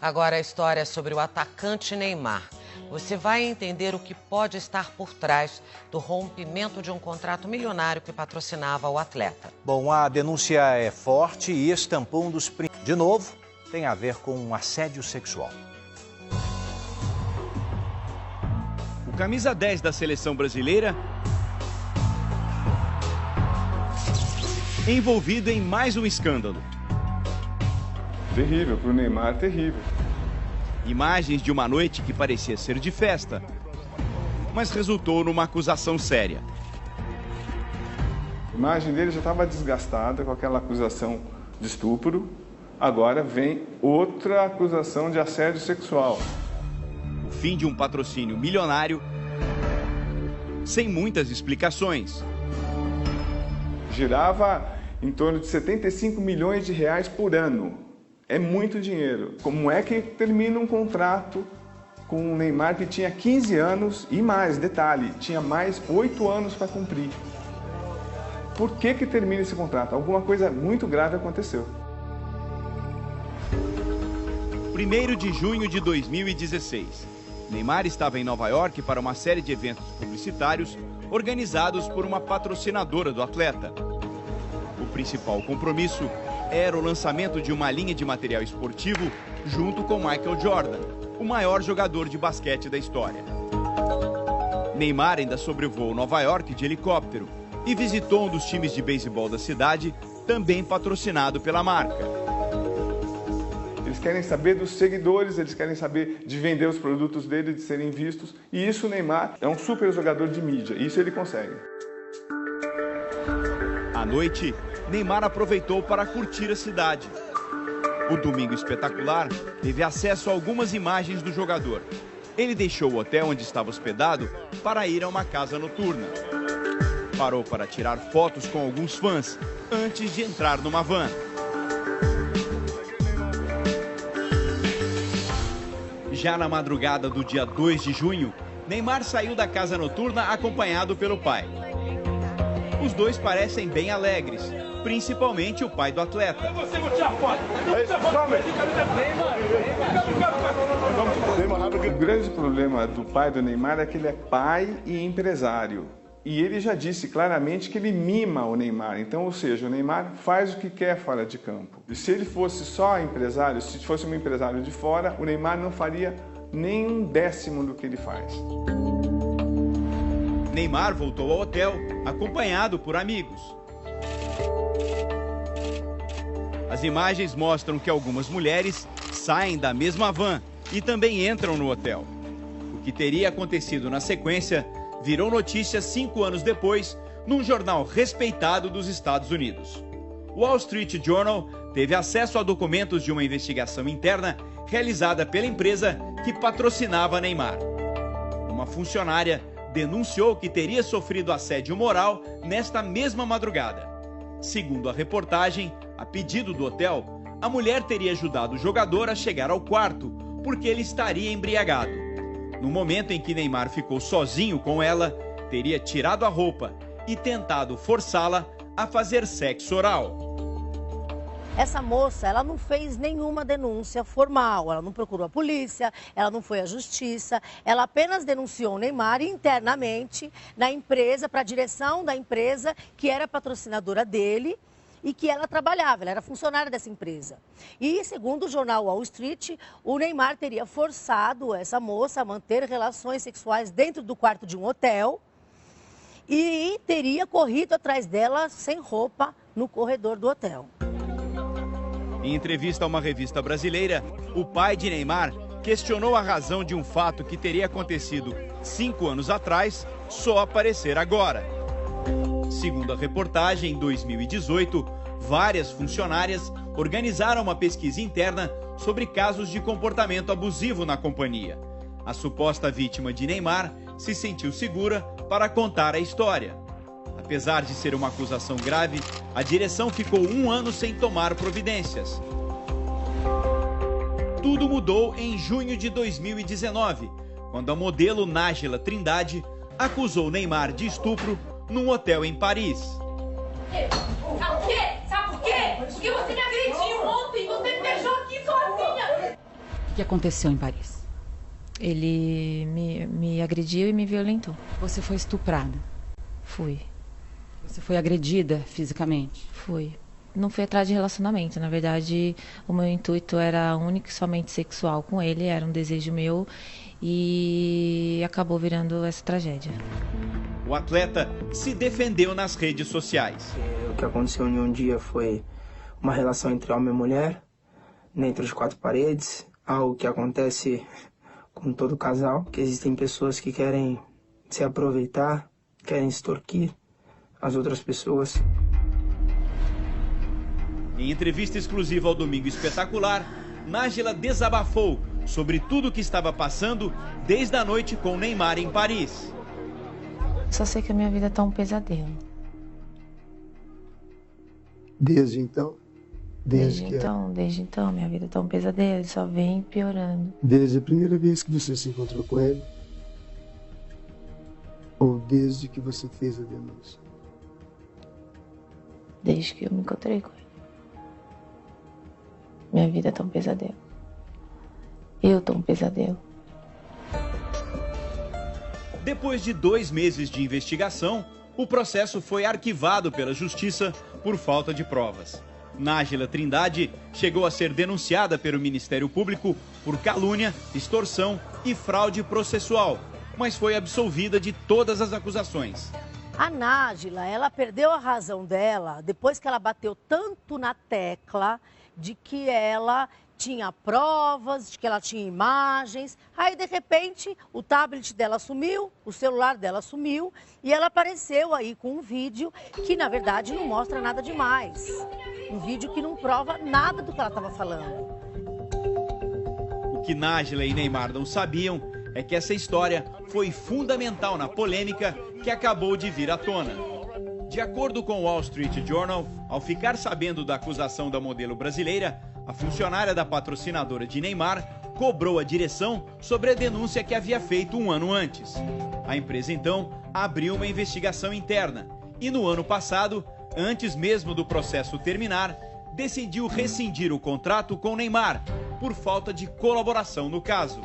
Agora a história é sobre o atacante Neymar. Você vai entender o que pode estar por trás do rompimento de um contrato milionário que patrocinava o atleta. Bom, a denúncia é forte e estampou um dos... De novo, tem a ver com um assédio sexual. O camisa 10 da seleção brasileira envolvido em mais um escândalo. Terrível, para o Neymar, terrível. Imagens de uma noite que parecia ser de festa, mas resultou numa acusação séria. A imagem dele já estava desgastada com aquela acusação de estupro. Agora vem outra acusação de assédio sexual. O fim de um patrocínio milionário, sem muitas explicações. Girava em torno de 75 milhões de reais por ano. É muito dinheiro. Como é que termina um contrato com o Neymar que tinha 15 anos e mais, detalhe, tinha mais 8 anos para cumprir? Por que termina esse contrato? Alguma coisa muito grave aconteceu. 1º de junho de 2016. Neymar estava em Nova York para uma série de eventos publicitários organizados por uma patrocinadora do atleta. O principal compromisso era o lançamento de uma linha de material esportivo junto com Michael Jordan, o maior jogador de basquete da história. Neymar ainda sobrevoou Nova York de helicóptero e visitou um dos times de beisebol da cidade, também patrocinado pela marca. Eles querem saber dos seguidores, eles querem saber de vender os produtos dele, de serem vistos. E isso o Neymar é um super jogador de mídia, isso ele consegue. À noite, Neymar aproveitou para curtir a cidade. O Domingo Espetacular teve acesso a algumas imagens do jogador. Ele deixou o hotel onde estava hospedado para ir a uma casa noturna. Parou para tirar fotos com alguns fãs antes de entrar numa van. Já na madrugada do dia 2 de junho, Neymar saiu da casa noturna acompanhado pelo pai. Os dois parecem bem alegres, principalmente o pai do atleta. O grande problema do pai do Neymar é que ele é pai e empresário. E ele já disse claramente que ele mima o Neymar. Então, ou seja, o Neymar faz o que quer fora de campo. E se ele fosse só empresário, se fosse um empresário de fora, o Neymar não faria nem 1/10 do que ele faz. Neymar voltou ao hotel, acompanhado por amigos. As imagens mostram que algumas mulheres saem da mesma van e também entram no hotel. O que teria acontecido na sequência virou notícia 5 anos depois, num jornal respeitado dos Estados Unidos. O Wall Street Journal teve acesso a documentos de uma investigação interna realizada pela empresa que patrocinava Neymar. Uma funcionária denunciou que teria sofrido assédio moral nesta mesma madrugada. Segundo a reportagem, a pedido do hotel, a mulher teria ajudado o jogador a chegar ao quarto, porque ele estaria embriagado. No momento em que Neymar ficou sozinho com ela, teria tirado a roupa e tentado forçá-la a fazer sexo oral. Essa moça, ela não fez nenhuma denúncia formal, ela não procurou a polícia, ela não foi à justiça, ela apenas denunciou o Neymar internamente na empresa, para a direção da empresa que era patrocinadora dele e que ela trabalhava, ela era funcionária dessa empresa. E, segundo o jornal Wall Street, o Neymar teria forçado essa moça a manter relações sexuais dentro do quarto de um hotel e teria corrido atrás dela sem roupa no corredor do hotel. Em entrevista a uma revista brasileira, o pai de Neymar questionou a razão de um fato que teria acontecido 5 anos atrás só aparecer agora. Segundo a reportagem, em 2018, várias funcionárias organizaram uma pesquisa interna sobre casos de comportamento abusivo na companhia. A suposta vítima de Neymar se sentiu segura para contar a história. Apesar de ser uma acusação grave, a direção ficou 1 ano sem tomar providências. Tudo mudou em junho de 2019, quando a modelo Nájila Trindade acusou Neymar de estupro num hotel em Paris. Sabe por quê? Sabe por quê? Porque você me agrediu ontem, você me deixou aqui sozinha. que aconteceu em Paris? Ele me agrediu e me violentou. Você foi estuprada? Fui. Você foi agredida fisicamente? Fui. Não fui atrás de relacionamento. Na verdade, o meu intuito era único e somente sexual com ele. Era um desejo meu e acabou virando essa tragédia. O atleta se defendeu nas redes sociais. O que aconteceu em um dia foi uma relação entre homem e mulher, dentro de 4 paredes. Algo que acontece com todo casal, que existem pessoas que querem se aproveitar, querem extorquir as outras pessoas. Em entrevista exclusiva ao Domingo Espetacular, Nájila desabafou sobre tudo o que estava passando desde a noite com Neymar em Paris. Só sei que a minha vida tá um pesadelo. Desde então? Desde então, minha vida tá um pesadelo, só vem piorando. Desde a primeira vez que você se encontrou com ele? Ou desde que você fez a denúncia? Desde que eu me encontrei com ele. Minha vida tá um pesadelo. Eu tô um pesadelo. Depois de 2 meses de investigação, o processo foi arquivado pela Justiça por falta de provas. Nájila Trindade chegou a ser denunciada pelo Ministério Público por calúnia, extorsão e fraude processual, mas foi absolvida de todas as acusações. A Nájila, ela perdeu a razão dela depois que ela bateu tanto na tecla de que ela tinha provas, de que ela tinha imagens. Aí, de repente, o tablet dela sumiu, o celular dela sumiu e ela apareceu aí com um vídeo que, na verdade, não mostra nada demais. Um vídeo que não prova nada do que ela estava falando. O que Nájila e Neymar não sabiam é que essa história foi fundamental na polêmica que acabou de vir à tona. De acordo com o Wall Street Journal, ao ficar sabendo da acusação da modelo brasileira, a funcionária da patrocinadora de Neymar cobrou a direção sobre a denúncia que havia feito 1 ano antes. A empresa, então, abriu uma investigação interna e, no ano passado, antes mesmo do processo terminar, decidiu rescindir o contrato com Neymar por falta de colaboração no caso.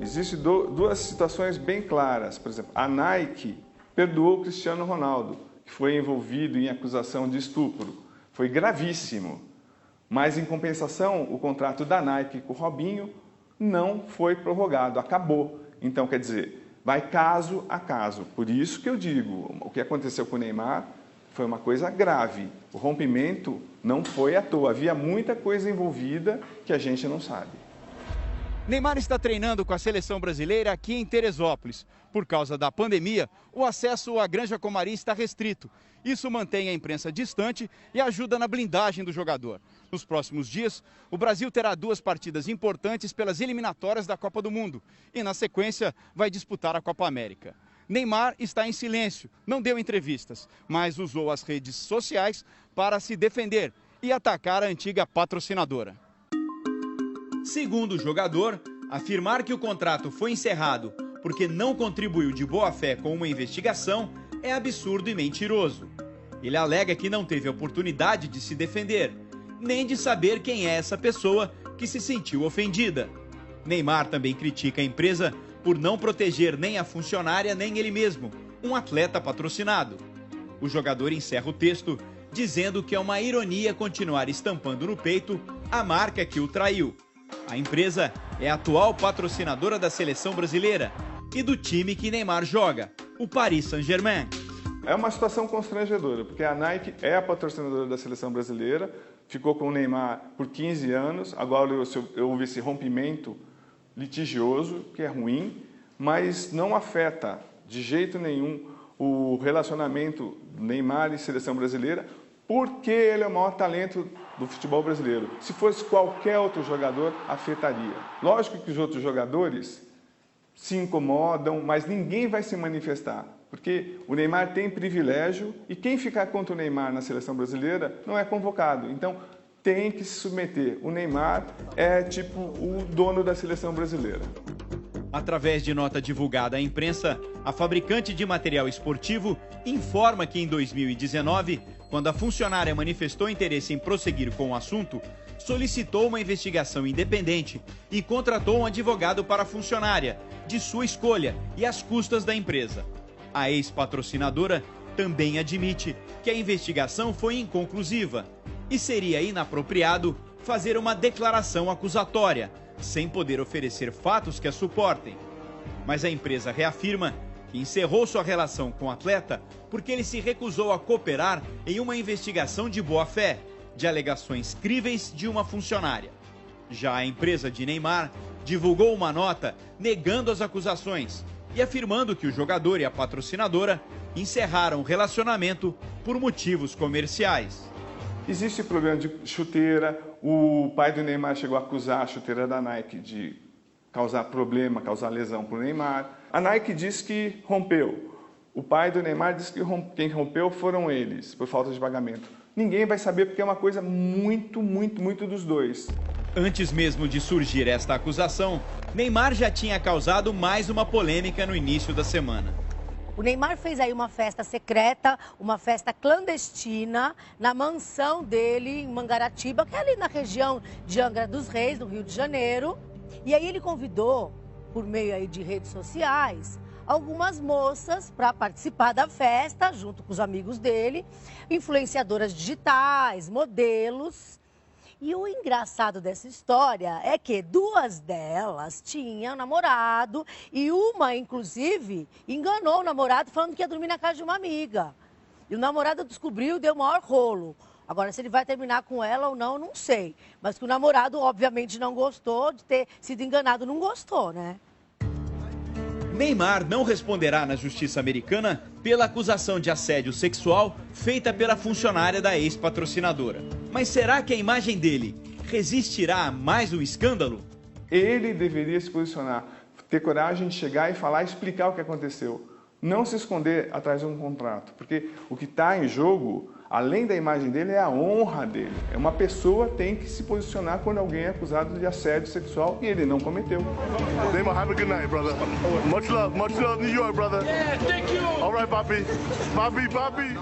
Existem 2 situações bem claras. Por exemplo, a Nike perdoou o Cristiano Ronaldo, que foi envolvido em acusação de estupro. Foi gravíssimo. Mas, em compensação, o contrato da Nike com o Robinho não foi prorrogado, acabou. Então, quer dizer, vai caso a caso. Por isso que eu digo, o que aconteceu com o Neymar foi uma coisa grave. O rompimento não foi à toa. Havia muita coisa envolvida que a gente não sabe. Neymar está treinando com a seleção brasileira aqui em Teresópolis. Por causa da pandemia, o acesso à Granja Comari está restrito. Isso mantém a imprensa distante e ajuda na blindagem do jogador. Nos próximos dias, o Brasil terá 2 partidas importantes pelas eliminatórias da Copa do Mundo e, na sequência, vai disputar a Copa América. Neymar está em silêncio, não deu entrevistas, mas usou as redes sociais para se defender e atacar a antiga patrocinadora. Segundo o jogador, afirmar que o contrato foi encerrado porque não contribuiu de boa fé com uma investigação é absurdo e mentiroso. Ele alega que não teve oportunidade de se defender, nem de saber quem é essa pessoa que se sentiu ofendida. Neymar também critica a empresa por não proteger nem a funcionária nem ele mesmo, um atleta patrocinado. O jogador encerra o texto dizendo que é uma ironia continuar estampando no peito a marca que o traiu. A empresa é a atual patrocinadora da seleção brasileira e do time que Neymar joga, o Paris Saint-Germain. É uma situação constrangedora, porque a Nike é a patrocinadora da seleção brasileira, ficou com o Neymar por 15 anos, agora houve esse rompimento litigioso, que é ruim, mas não afeta de jeito nenhum o relacionamento Neymar e seleção brasileira, porque ele é o maior talento do futebol brasileiro. Se fosse qualquer outro jogador, afetaria. Lógico que os outros jogadores se incomodam, mas ninguém vai se manifestar, porque o Neymar tem privilégio e quem ficar contra o Neymar na seleção brasileira não é convocado. Então, tem que se submeter. O Neymar é tipo o dono da seleção brasileira. Através de nota divulgada à imprensa, a fabricante de material esportivo informa que em 2019 Quando a funcionária manifestou interesse em prosseguir com o assunto, solicitou uma investigação independente e contratou um advogado para a funcionária, de sua escolha e às custas da empresa. A ex-patrocinadora também admite que a investigação foi inconclusiva e seria inapropriado fazer uma declaração acusatória, sem poder oferecer fatos que a suportem. Mas a empresa reafirma que encerrou sua relação com o atleta porque ele se recusou a cooperar em uma investigação de boa-fé, de alegações críveis de uma funcionária. Já a empresa de Neymar divulgou uma nota negando as acusações e afirmando que o jogador e a patrocinadora encerraram o relacionamento por motivos comerciais. Existe problema de chuteira, o pai do Neymar chegou a acusar a chuteira da Nike de causar problema, causar lesão para o Neymar. A Nike disse que rompeu. O pai do Neymar disse que quem rompeu foram eles, por falta de pagamento. Ninguém vai saber porque é uma coisa muito dos dois. Antes mesmo de surgir esta acusação, Neymar já tinha causado mais uma polêmica no início da semana. O Neymar fez aí uma festa secreta, uma festa clandestina, na mansão dele em Mangaratiba, que é ali na região de Angra dos Reis, no Rio de Janeiro. E aí ele convidou, por meio aí de redes sociais, algumas moças para participar da festa, junto com os amigos dele, influenciadoras digitais, modelos. E o engraçado dessa história é que duas delas tinham namorado e uma, inclusive, enganou o namorado falando que ia dormir na casa de uma amiga. E o namorado descobriu e deu o maior rolo. Agora, se ele vai terminar com ela ou não, não sei. Mas que o namorado, obviamente, não gostou de ter sido enganado, não gostou, né? Neymar não responderá na justiça americana pela acusação de assédio sexual feita pela funcionária da ex-patrocinadora. Mas será que a imagem dele resistirá a mais um escândalo? Ele deveria se posicionar, ter coragem de chegar e falar, explicar o que aconteceu. Não se esconder atrás de um contrato, porque o que está em jogo, além da imagem dele, é a honra dele. Uma pessoa tem que se posicionar quando alguém é acusado de assédio sexual e ele não cometeu. Neymar, have a good night, brother. Much love, New York, brother. Yeah, thank you. All right, papi. Papi.